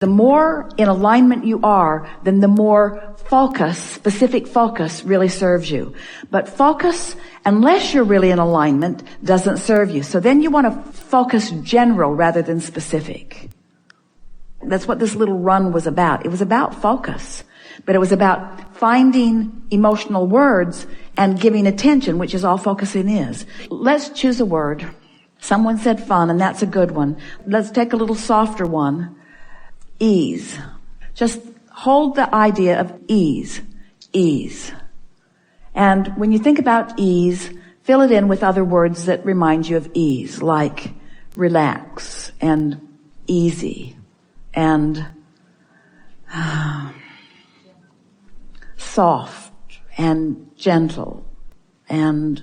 The more in alignment you are, then the more focus, specific focus, really serves you. But focus, unless you're really in alignment, doesn't serve you. So then you want to focus general rather than specific. That's what this little run was about. It was about focus, but it was about finding emotional words and giving attention, which is all focusing is. Let's choose a word. Someone said fun, and that's a good one. Let's take a little softer one. Ease. Just hold the idea of ease. Ease. And when you think about ease, fill it in with other words that remind you of ease, like relax and easy and soft and gentle and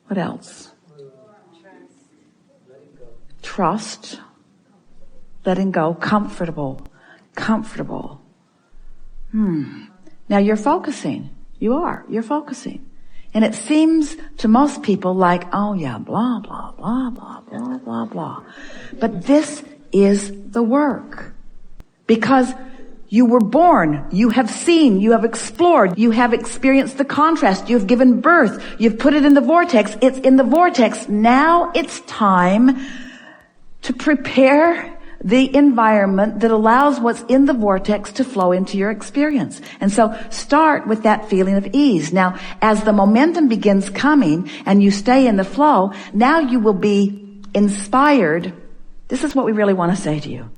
what else? Trust, letting go, comfortable. Now you're focusing. You're focusing. And it seems to most people like, oh yeah, blah, blah, blah, blah, blah, blah, blah. But this is the work. Because you were born, you have seen, you have explored, you have experienced the contrast, you've given birth, you've put it in the vortex, it's in the vortex. Now it's time to prepare the environment that allows what's in the vortex to flow into your experience. And so start with that feeling of ease. Now, as the momentum begins coming and you stay in the flow, now you will be inspired. This is what we really want to say to you.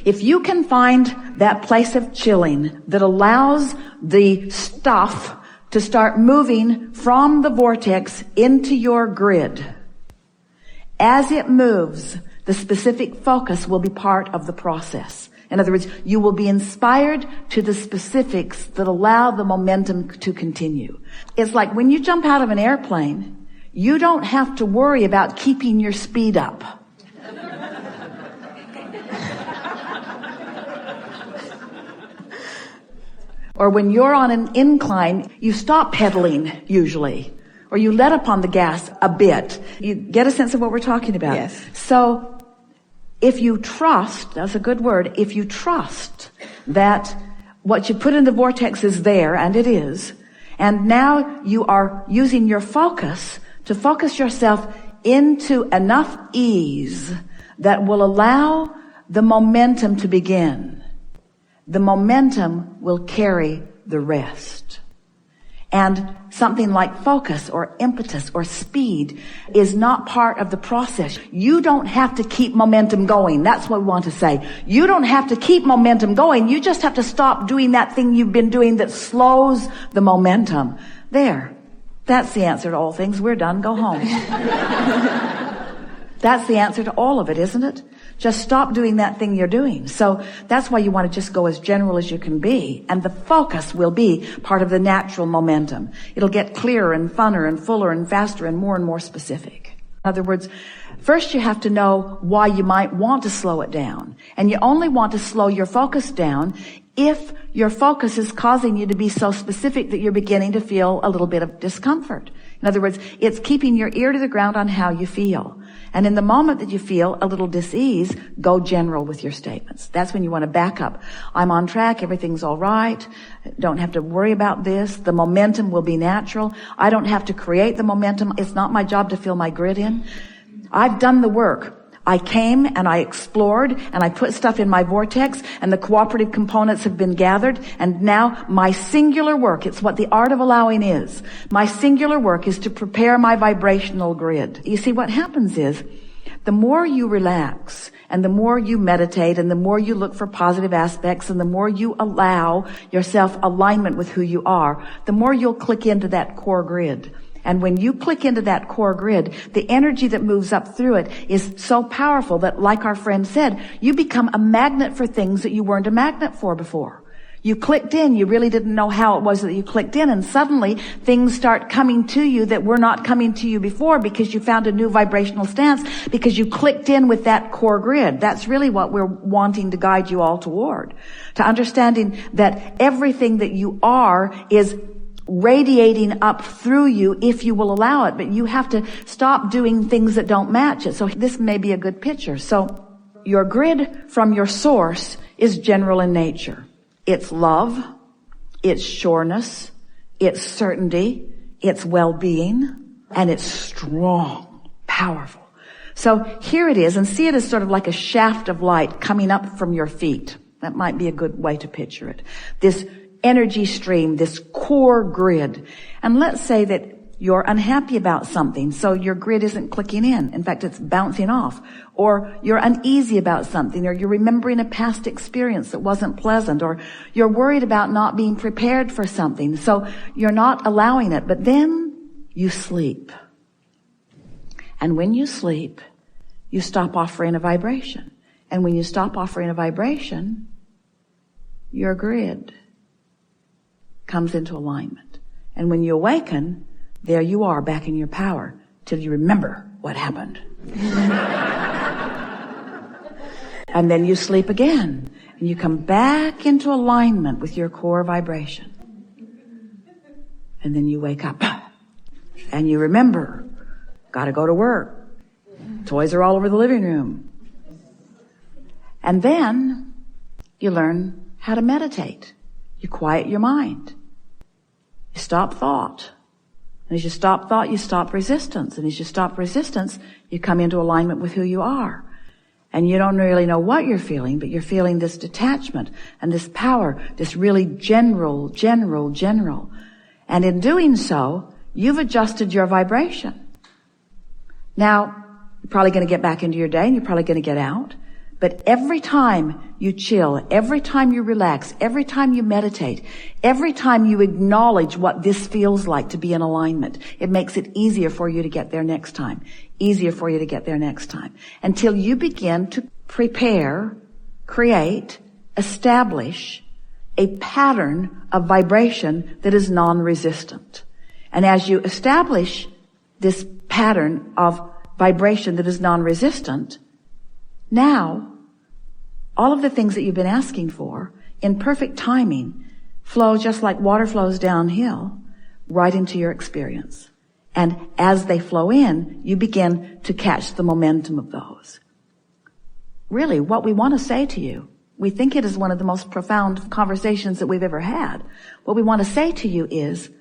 If you can find that place of chilling that allows the stuff to start moving from the vortex into your grid, as it moves, the specific focus will be part of the process. In other words, you will be inspired to the specifics that allow the momentum to continue. It's like when you jump out of an airplane, you don't have to worry about keeping your speed up. Or when you're on an incline, you stop pedaling usually. Or you let up on the gas a bit. You get a sense of what we're talking about. Yes. So if you trust, that's a good word, if you trust that what you put in the vortex is there, and it is, and now you are using your focus to focus yourself into enough ease that will allow the momentum to begin. The momentum will carry the rest. And something like focus or impetus or speed is not part of the process. You don't have to keep momentum going. That's what we want to say. You don't have to keep momentum going. You just have to stop doing that thing you've been doing that slows the momentum. There. That's the answer to all things. We're done. Go home. That's the answer to all of it, isn't it? Just stop doing that thing you're doing. So that's why you want to just go as general as you can be. And the focus will be part of the natural momentum. It'll get clearer and funner and fuller and faster and more specific. In other words, first you have to know why you might want to slow it down. And you only want to slow your focus down if your focus is causing you to be so specific that you're beginning to feel a little bit of discomfort. In other words, it's keeping your ear to the ground on how you feel. And in the moment that you feel a little dis-ease, go general with your statements. That's when you want to back up. I'm on track. Everything's all right. Don't have to worry about this. The momentum will be natural. I don't have to create the momentum. It's not my job to fill my grid in. I've done the work. I came and I explored and I put stuff in my vortex and the cooperative components have been gathered, and now my singular work, it's what the art of allowing is. My singular work is to prepare my vibrational grid. You see, what happens is the more you relax and the more you meditate and the more you look for positive aspects and the more you allow yourself alignment with who you are, the more you'll click into that core grid. And when you click into that core grid, the energy that moves up through it is so powerful that, like our friend said, you become a magnet for things that you weren't a magnet for before. You clicked in, you really didn't know how it was that you clicked in, and suddenly things start coming to you that were not coming to you before because you found a new vibrational stance, because you clicked in with that core grid. That's really what we're wanting to guide you all toward. To understanding that everything that you are is radiating up through you if you will allow it, but you have to stop doing things that don't match it. So this may be a good picture. So your grid from your source is general in nature. It's love, it's sureness, it's certainty, it's well-being, and it's strong, powerful. So here it is, and see it as sort of like a shaft of light coming up from your feet. That might be a good way to picture it. This energy stream, this core grid. And let's say that you're unhappy about something, so your grid isn't clicking in. In fact, it's bouncing off. Or you're uneasy about something, or you're remembering a past experience that wasn't pleasant, or you're worried about not being prepared for something, so you're not allowing it. But then you sleep. And when you sleep, you stop offering a vibration. And when you stop offering a vibration, your grid comes into alignment. And when you awaken, there you are back in your power till you remember what happened. And then you sleep again and you come back into alignment with your core vibration. And then you wake up and you remember, gotta go to work. Toys are all over the living room. And then you learn how to meditate. You quiet your mind. You stop thought. And as you stop thought, you stop resistance. And as you stop resistance, you come into alignment with who you are. And you don't really know what you're feeling, but you're feeling this detachment and this power, this really general. And in doing so, you've adjusted your vibration. Now, you're probably going to get back into your day and you're probably going to get out. But every time you chill, every time you relax, every time you meditate, every time you acknowledge what this feels like to be in alignment, it makes it easier for you to get there next time. Easier for you to get there next time. Until you begin to prepare, create, establish a pattern of vibration that is non-resistant. And as you establish this pattern of vibration that is non-resistant, now, all of the things that you've been asking for, in perfect timing, flow just like water flows downhill right into your experience. And as they flow in, you begin to catch the momentum of those. Really, what we want to say to you, we think it is one of the most profound conversations that we've ever had. What we want to say to you is,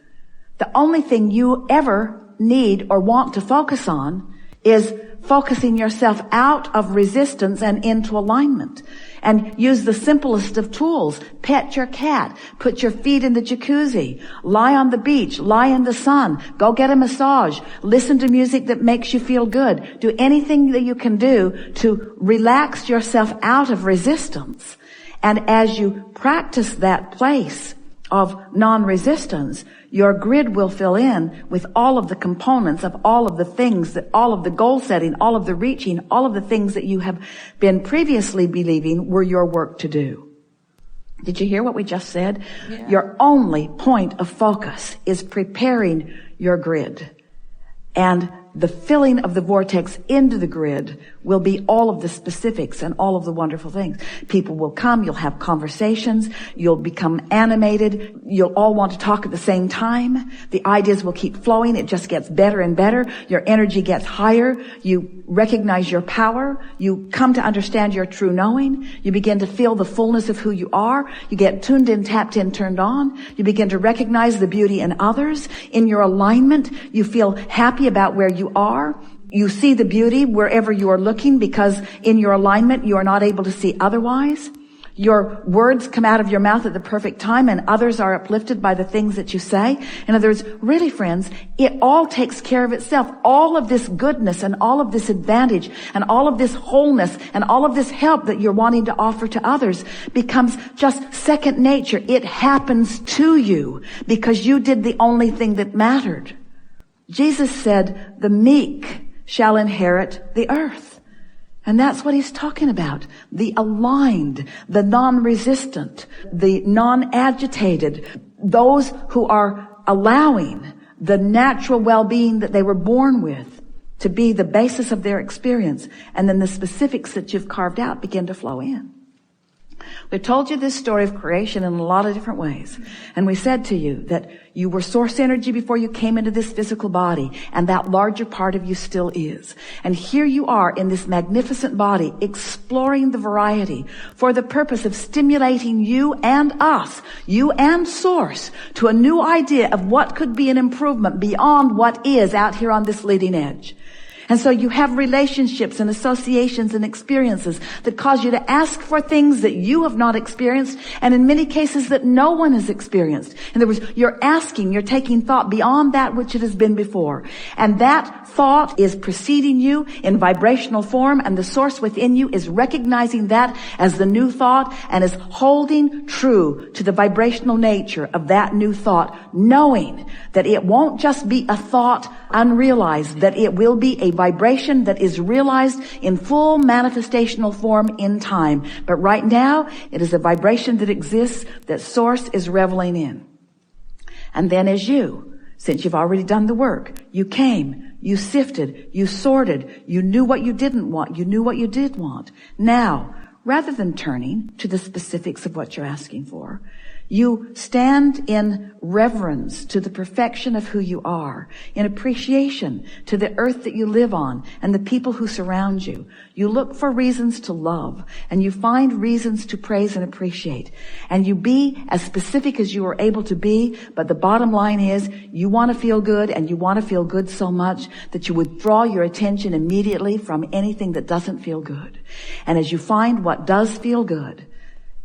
the only thing you ever need or want to focus on is focusing yourself out of resistance and into alignment. And use the simplest of tools. Pet your cat. Put your feet in the jacuzzi. Lie on the beach. Lie in the sun. Go get a massage. Listen to music that makes you feel good. Do anything that you can do to relax yourself out of resistance. And as you practice that place of non-resistance, your grid will fill in with all of the components of all of the things that, all of the goal setting, all of the reaching, all of the things that you have been previously believing were your work to do. Did you hear what we just said? Yeah. Your only point of focus is preparing your grid. And the filling of the vortex into the grid will be all of the specifics and all of the wonderful things. People will come, you'll have conversations, you'll become animated, you'll all want to talk at the same time. The ideas will keep flowing, it just gets better and better. Your energy gets higher, you recognize your power, you come to understand your true knowing, you begin to feel the fullness of who you are, you get tuned in, tapped in, turned on, you begin to recognize the beauty in others. In your alignment, you feel happy about where you are. You see the beauty wherever you are looking because in your alignment you are not able to see otherwise. Your words come out of your mouth at the perfect time and others are uplifted by the things that you say. In other words, really friends, it all takes care of itself. All of this goodness and all of this advantage and all of this wholeness and all of this help that you're wanting to offer to others becomes just second nature. It happens to you because you did the only thing that mattered. Jesus said, the meek shall inherit the earth. And that's what he's talking about. The aligned, the non-resistant, the non-agitated, those who are allowing the natural well-being that they were born with to be the basis of their experience. And then the specifics that you've carved out begin to flow in. We've told you this story of creation in a lot of different ways. And we said to you that you were source energy before you came into this physical body, and that larger part of you still is. And here you are in this magnificent body, exploring the variety for the purpose of stimulating you and us, you and source, to a new idea of what could be an improvement beyond what is out here on this leading edge. And so you have relationships and associations and experiences that cause you to ask for things that you have not experienced, and in many cases that no one has experienced. In other words, you're asking, you're taking thought beyond that which it has been before. And that thought is preceding you in vibrational form, and the source within you is recognizing that as the new thought and is holding true to the vibrational nature of that new thought, knowing that it won't just be a thought unrealized, that it will be a vibration that is realized in full manifestational form in time. But right now, it is a vibration that exists, that source is reveling in. And then as you, since you've already done the work, you came, you sifted, you sorted, you knew what you didn't want, you knew what you did want. Now, rather than turning to the specifics of what you're asking for, you stand in reverence to the perfection of who you are, in appreciation to the earth that you live on and the people who surround you. You look for reasons to love, and you find reasons to praise and appreciate. And you be as specific as you are able to be, but the bottom line is you want to feel good, and you want to feel good so much that you withdraw your attention immediately from anything that doesn't feel good. And as you find what does feel good,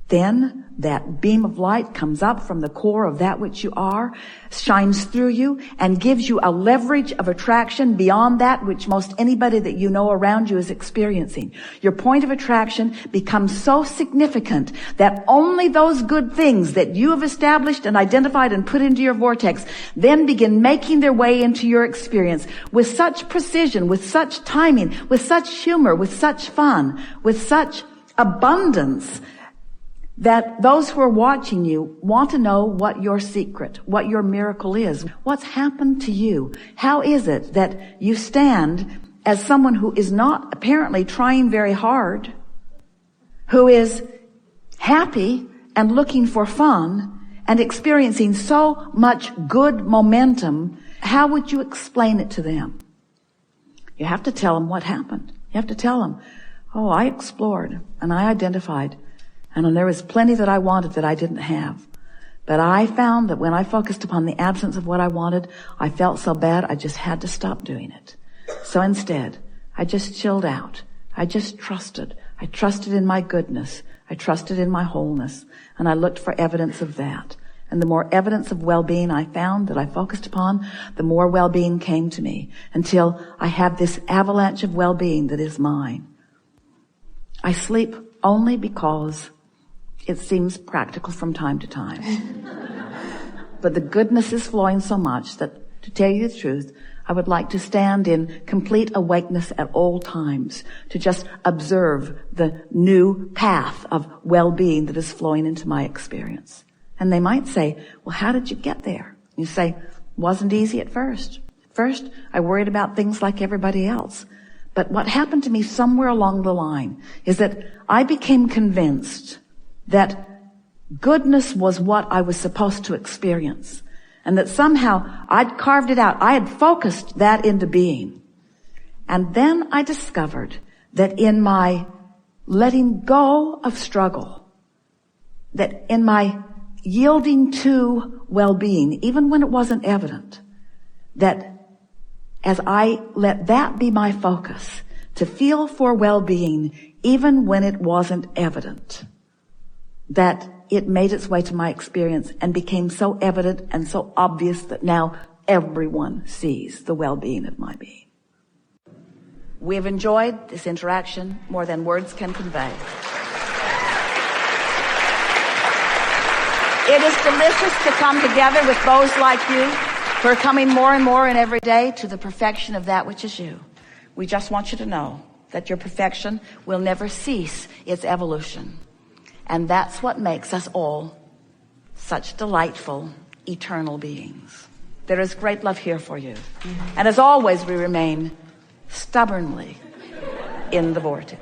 then that beam of light comes up from the core of that which you are, shines through you, and gives you a leverage of attraction beyond that which most anybody that you know around you is experiencing. Your point of attraction becomes so significant that only those good things that you have established and identified and put into your vortex then begin making their way into your experience with such precision, with such timing, with such humor, with such fun, with such abundance, that those who are watching you want to know what your secret, what your miracle is. What's happened to you? How is it that you stand as someone who is not apparently trying very hard, who is happy and looking for fun and experiencing so much good momentum? How would you explain it to them? You have to tell them what happened. You have to tell them, oh, I explored and I identified, and there was plenty that I wanted that I didn't have. But I found that when I focused upon the absence of what I wanted, I felt so bad I just had to stop doing it. So instead, I just chilled out. I just trusted. I trusted in my goodness. I trusted in my wholeness. And I looked for evidence of that. And the more evidence of well-being I found that I focused upon, the more well-being came to me, until I have this avalanche of well-being that is mine. I sleep only because it seems practical from time to time. But the goodness is flowing so much that, to tell you the truth, I would like to stand in complete awakeness at all times, to just observe the new path of well-being that is flowing into my experience. And they might say, well, how did you get there? You say, wasn't easy at first. First, I worried about things like everybody else. But what happened to me somewhere along the line is that I became convinced that goodness was what I was supposed to experience, and that somehow I'd carved it out. I had focused that into being. And then I discovered that in my letting go of struggle, that in my yielding to well-being, even when it wasn't evident, that as I let that be my focus, to feel for well-being even when it wasn't evident, that it made its way to my experience and became so evident and so obvious that now everyone sees the well-being of my being. We have enjoyed this interaction more than words can convey. It is delicious to come together with those like you who are coming more and more in every day to the perfection of that which is you. We just want you to know that your perfection will never cease its evolution. And that's what makes us all such delightful, eternal beings. There is great love here for you. And as always, we remain stubbornly in the vortex.